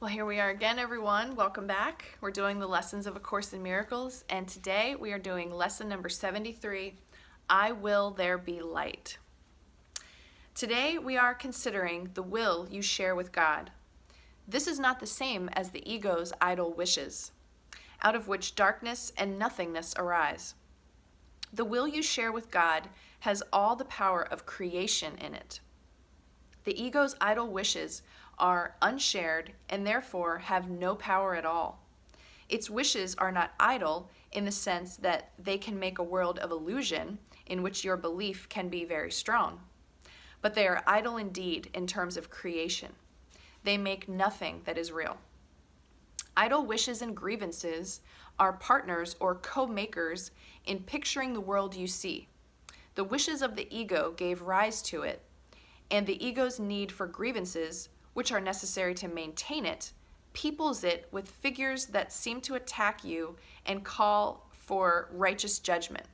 Well, here we are again, everyone. Welcome back. We're doing the lessons of A Course in Miracles, and today we are doing lesson number 73, I Will There Be Light. Today we are considering the will you share with God. This is not the same as the ego's idle wishes, out of which darkness and nothingness arise. The will you share with God has all the power of creation in it. The ego's idle wishes are unshared and therefore have no power at all. Its wishes are not idle in the sense that they can make a world of illusion in which your belief can be very strong. But they are idle indeed in terms of creation. They make nothing that is real. Idle wishes and grievances are partners or co-makers in picturing the world you see. The wishes of the ego gave rise to it, and the ego's need for grievances, which are necessary to maintain it, peoples it with figures that seem to attack you and call for righteous judgment.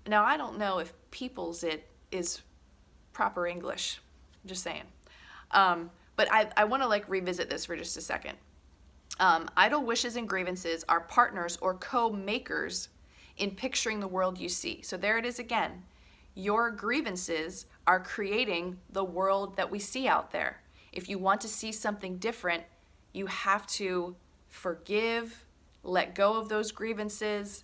Now, I don't know if peoples it is proper English, I'm just saying. But I want to revisit this for just a second. Idle wishes and grievances are partners or co-makers in picturing the world you see. So there it is again. Your grievances are creating the world that we see out there. If you want to see something different, you have to forgive, let go of those grievances,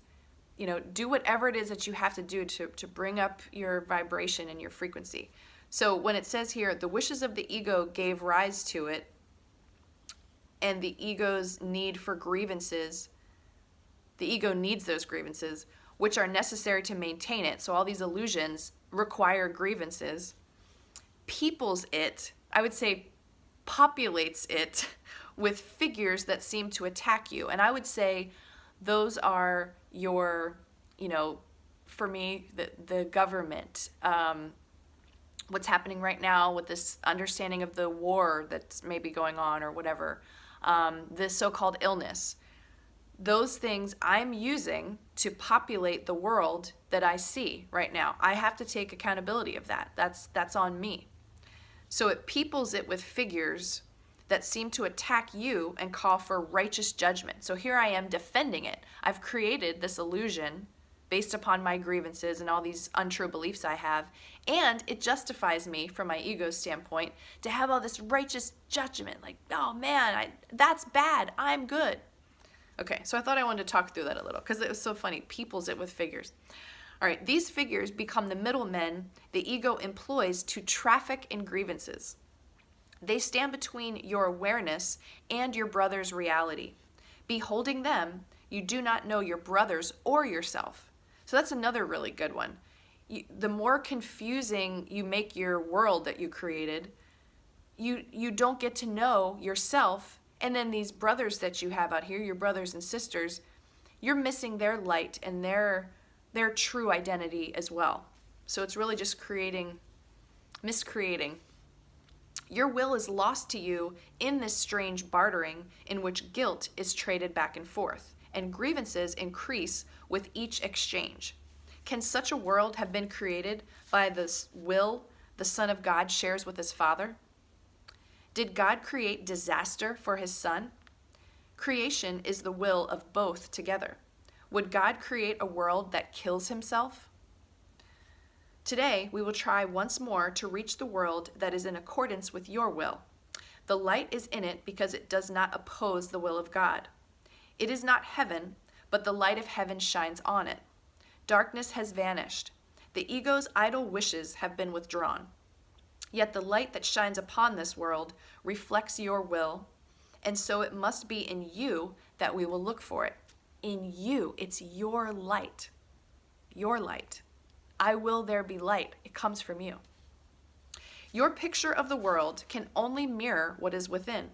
do whatever it is that you have to do to bring up your vibration and your frequency. So when it says here, the wishes of the ego gave rise to it, and the ego's need for grievances, the ego needs those grievances, which are necessary to maintain it. So all these illusions require grievances. Peoples it, I would say populates it with figures that seem to attack you. And I would say those are your, for me, the government, what's happening right now with this understanding of the war that's maybe going on or whatever, this so-called illness. Those things I'm using to populate the world that I see right now. I have to take accountability of that. That's on me. So it peoples it with figures that seem to attack you and call for righteous judgment. So here I am defending it. I've created this illusion based upon my grievances and all these untrue beliefs I have, and it justifies me from my ego standpoint to have all this righteous judgment. Like, oh man, that's bad, I'm good. Okay, so I thought I wanted to talk through that a little because it was so funny. Peoples it with figures. All right, these figures become the middlemen the ego employs to traffic in grievances. They stand between your awareness and your brother's reality. Beholding them, you do not know your brothers or yourself. So that's another really good one. The more confusing you make your world that you created, you don't get to know yourself. And then these brothers that you have out here, your brothers and sisters, you're missing their light and their true identity as well. So it's really just miscreating. Your will is lost to you in this strange bartering in which guilt is traded back and forth, and grievances increase with each exchange. Can such a world have been created by this will the Son of God shares with his Father? Did God create disaster for his Son? Creation is the will of both together. Would God create a world that kills himself? Today, we will try once more to reach the world that is in accordance with your will. The light is in it because it does not oppose the will of God. It is not heaven, but the light of heaven shines on it. Darkness has vanished. The ego's idle wishes have been withdrawn. Yet the light that shines upon this world reflects your will, and so it must be in you that we will look for it. In you, it's your light. Your light. I will there be light. It comes from you. Your picture of the world can only mirror what is within.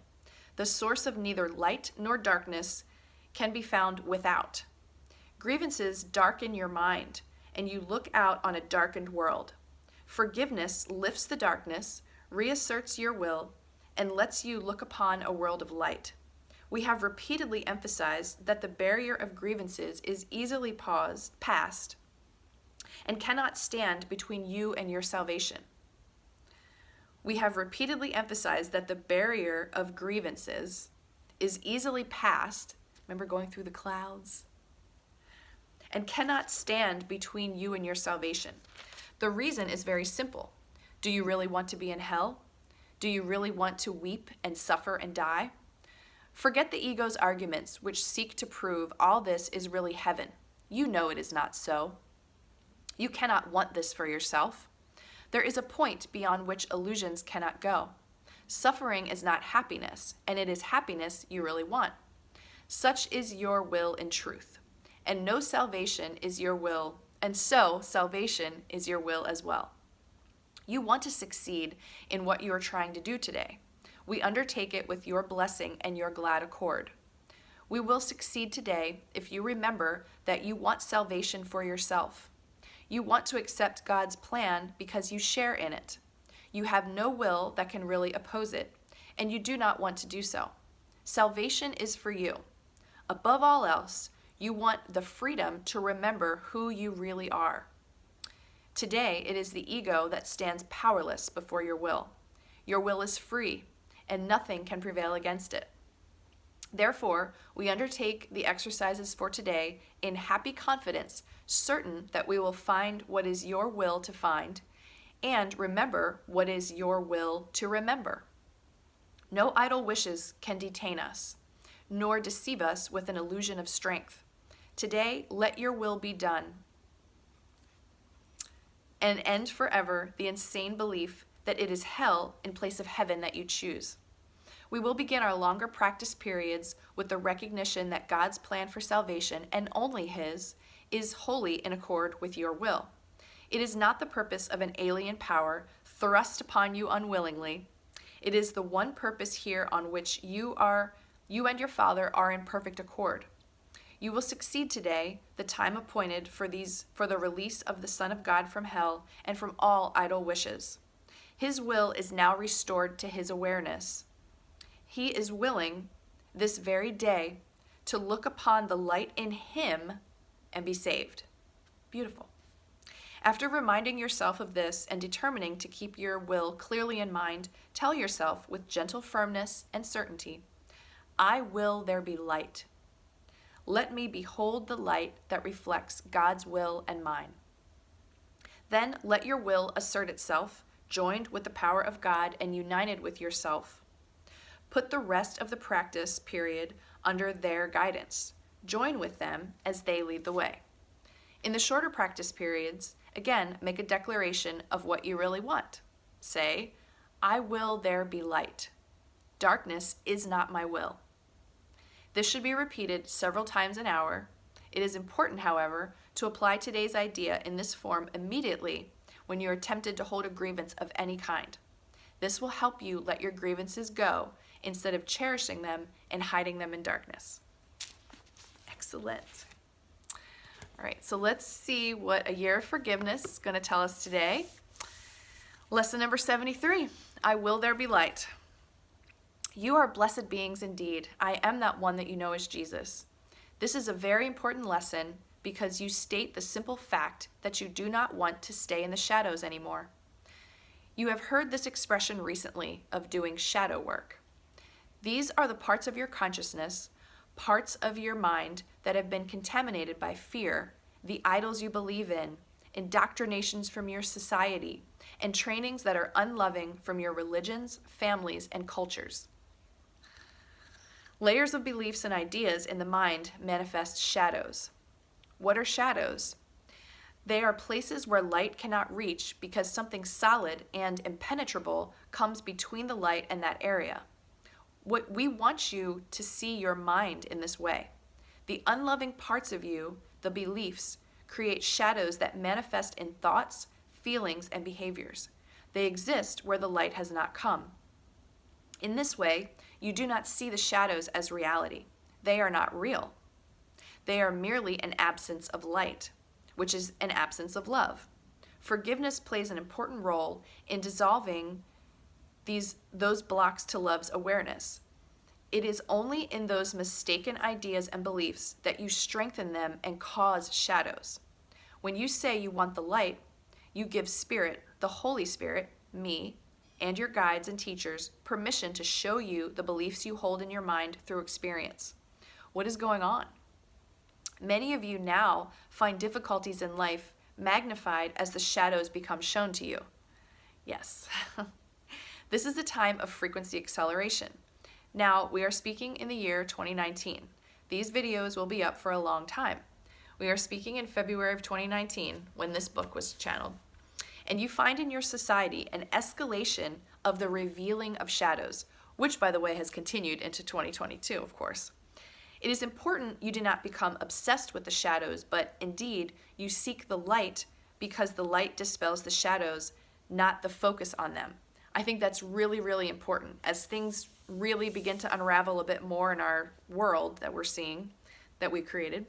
The source of neither light nor darkness can be found without. Grievances darken your mind, and you look out on a darkened world. Forgiveness lifts the darkness, reasserts your will, and lets you look upon a world of light. We have repeatedly emphasized that the barrier of grievances is easily passed and cannot stand between you and your salvation. We have repeatedly emphasized that the barrier of grievances is easily passed, remember going through the clouds, and cannot stand between you and your salvation. The reason is very simple. Do you really want to be in hell? Do you really want to weep and suffer and die? Forget the ego's arguments, which seek to prove all this is really heaven. You know it is not so. You cannot want this for yourself. There is a point beyond which illusions cannot go. Suffering is not happiness, and it is happiness you really want. Such is your will in truth, and no salvation is your will, and so salvation is your will as well. You want to succeed in what you are trying to do today. We undertake it with your blessing and your glad accord. We will succeed today if you remember that you want salvation for yourself. You want to accept God's plan because you share in it. You have no will that can really oppose it, and you do not want to do so. Salvation is for you. Above all else, you want the freedom to remember who you really are. Today, it is the ego that stands powerless before your will. Your will is free, and nothing can prevail against it. Therefore, we undertake the exercises for today in happy confidence, certain that we will find what is your will to find, and remember what is your will to remember. No idle wishes can detain us, nor deceive us with an illusion of strength. Today, let your will be done, and end forever the insane belief that it is hell in place of heaven that you choose. We will begin our longer practice periods with the recognition that God's plan for salvation, and only His, is wholly in accord with your will. It is not the purpose of an alien power thrust upon you unwillingly. It is the one purpose here on which you and your Father are in perfect accord. You will succeed today, the time appointed for the release of the Son of God from hell and from all idle wishes. His will is now restored to his awareness. He is willing this very day to look upon the light in him and be saved. Beautiful. After reminding yourself of this and determining to keep your will clearly in mind, tell yourself with gentle firmness and certainty, I will there be light. Let me behold the light that reflects God's will and mine. Then let your will assert itself, joined with the power of God and united with yourself. Put the rest of the practice period under their guidance. Join with them as they lead the way. In the shorter practice periods, again, make a declaration of what you really want. Say, I will there be light. Darkness is not my will. This should be repeated several times an hour. It is important, however, to apply today's idea in this form immediately when you are tempted to hold a grievance of any kind. This will help you let your grievances go instead of cherishing them and hiding them in darkness. Excellent. All right, so let's see what a year of forgiveness is going to tell us today. Lesson number 73, I will there be light. You are blessed beings indeed. I am that one that you know as Jesus. This is a very important lesson because you state the simple fact that you do not want to stay in the shadows anymore. You have heard this expression recently of doing shadow work. These are the parts of your consciousness, parts of your mind that have been contaminated by fear, the idols you believe in, indoctrinations from your society, and trainings that are unloving from your religions, families, and cultures. Layers of beliefs and ideas in the mind manifest shadows. What are shadows? They are places where light cannot reach because something solid and impenetrable comes between the light and that area. We want you to see your mind in this way. The unloving parts of you, the beliefs, create shadows that manifest in thoughts, feelings, and behaviors. They exist where the light has not come. In this way, you do not see the shadows as reality. They are not real. They are merely an absence of light, which is an absence of love. Forgiveness plays an important role in dissolving those blocks to love's awareness. It is only in those mistaken ideas and beliefs that you strengthen them and cause shadows. When you say you want the light, you give Spirit, the Holy Spirit, me, and your guides and teachers permission to show you the beliefs you hold in your mind through experience. What is going on? Many of you now find difficulties in life magnified as the shadows become shown to you. Yes. This is a time of frequency acceleration. Now, we are speaking in the year 2019. These videos will be up for a long time. We are speaking in February of 2019 when this book was channeled. And you find in your society an escalation of the revealing of shadows, which, by the way, has continued into 2022, of course. It is important you do not become obsessed with the shadows, but indeed you seek the light because the light dispels the shadows, not the focus on them. I think that's really, really important as things really begin to unravel a bit more in our world that we're seeing, that we created,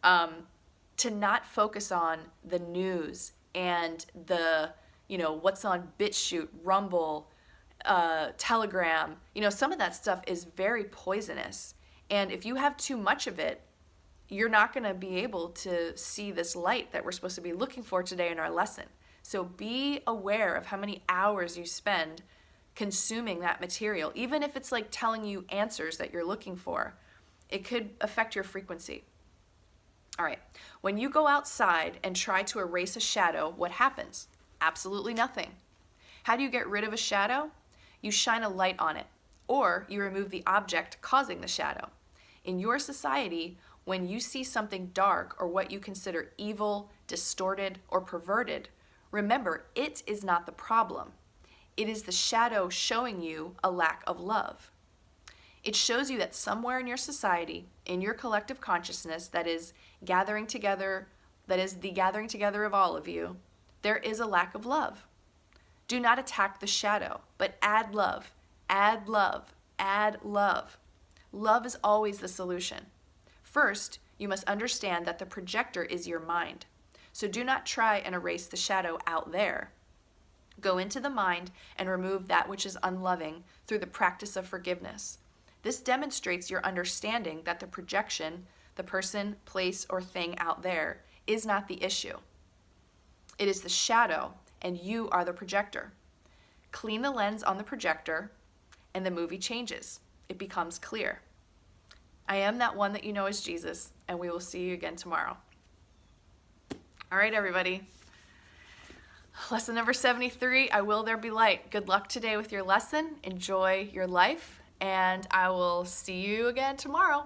to not focus on the news and the, what's on BitChute, Rumble, Telegram. Some of that stuff is very poisonous. And if you have too much of it, you're not going to be able to see this light that we're supposed to be looking for today in our lesson. So be aware of how many hours you spend consuming that material. Even if it's like telling you answers that you're looking for, it could affect your frequency. All right, when you go outside and try to erase a shadow, what happens? Absolutely nothing. How do you get rid of a shadow? You shine a light on it, or you remove the object causing the shadow. In your society, when you see something dark or what you consider evil, distorted, or perverted, remember, it is not the problem. It is the shadow showing you a lack of love. It shows you that somewhere in your society, in your collective consciousness that is gathering together, that is the gathering together of all of you, there is a lack of love. Do not attack the shadow, but add love, add love, add love. Love is always the solution. First, you must understand that the projector is your mind. So do not try and erase the shadow out there. Go into the mind and remove that which is unloving through the practice of forgiveness. This demonstrates your understanding that the projection, the person, place, or thing out there, is not the issue. It is the shadow, and you are the projector. Clean the lens on the projector, and the movie changes. It becomes clear. I am that one that you know as Jesus, and we will see you again tomorrow. All right, everybody. Lesson number 73, I will there be light. Good luck today with your lesson. Enjoy your life, and I will see you again tomorrow.